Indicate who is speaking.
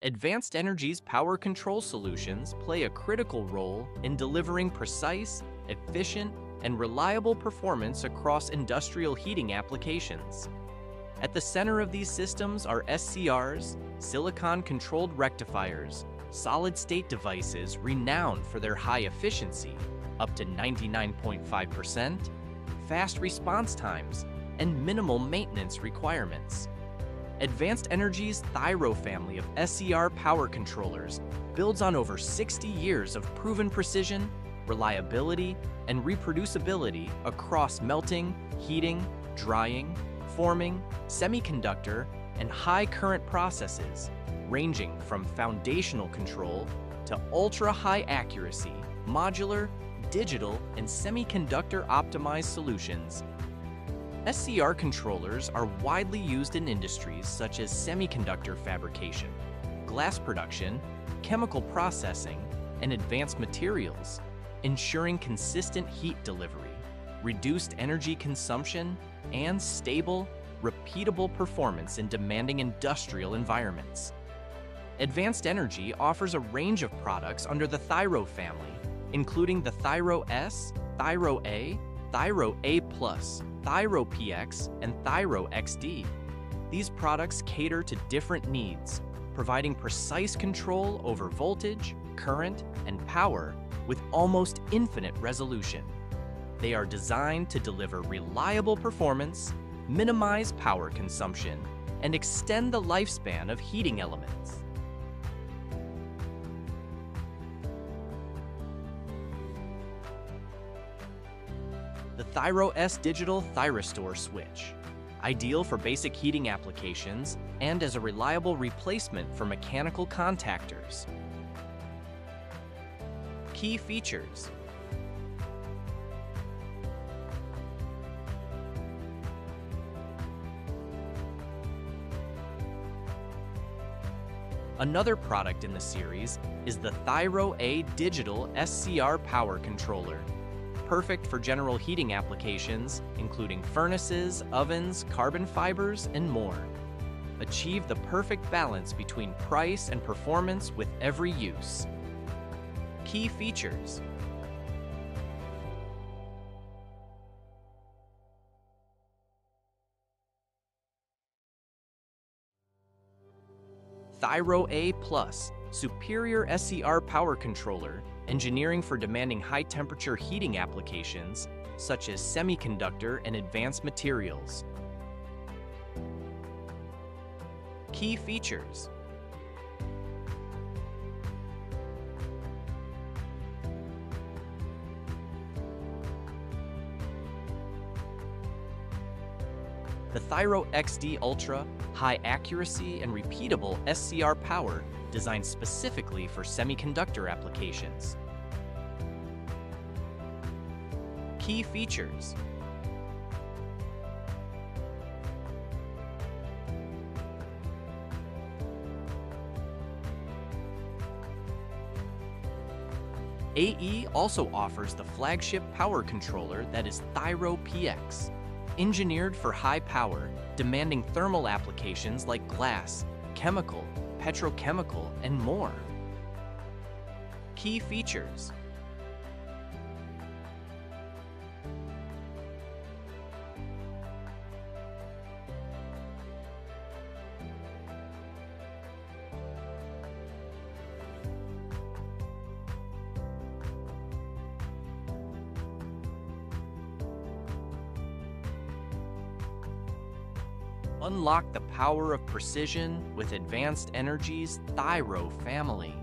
Speaker 1: Advanced Energy's power control solutions play a critical role in delivering precise, efficient, and reliable performance across industrial heating applications. At the center of these systems are SCRs, silicon-controlled rectifiers, solid-state devices renowned for their high efficiency, up to 99.5%, fast response times, and minimal maintenance requirements. Advanced Energy's Thyro-Family of SCR power controllers builds on over 60 years of proven precision, reliability, and reproducibility across melting, heating, drying, forming, semiconductor, and high current processes, ranging from foundational control to ultra-high accuracy, modular, digital, and semiconductor optimized solutions. SCR controllers are widely used in industries such as semiconductor fabrication, glass production, chemical processing, and advanced materials, ensuring consistent heat delivery, reduced energy consumption, and stable, repeatable performance in demanding industrial environments. Advanced Energy offers a range of products under the Thyro family, including the Thyro-S, Thyro-A, Thyro-A+, Thyro-PX, and Thyro-XD. These products cater to different needs, providing precise control over voltage, current, and power with almost infinite resolution. They are designed to deliver reliable performance, minimize power consumption, and extend the lifespan of heating elements. The Thyro-S Digital Thyrostor Switch, ideal for basic heating applications and as a reliable replacement for mechanical contactors. Key features: another product in the series is the Thyro-A Digital SCR Power Controller, perfect for general heating applications, including furnaces, ovens, carbon fibers, and more. Achieve the perfect balance between price and performance with every use. Key features: Thyro-A+, superior SCR power controller, engineering for demanding high-temperature heating applications, such as semiconductor and advanced materials. Key features: the Thyro-XD Ultra, high accuracy and repeatable SCR power designed specifically for semiconductor applications. Key features: AE also offers the flagship power controller that is Thyro-PX, engineered for high power, demanding thermal applications like glass, chemical, petrochemical, and more. Key features: unlock the power of precision with Advanced Energy's Thyro family.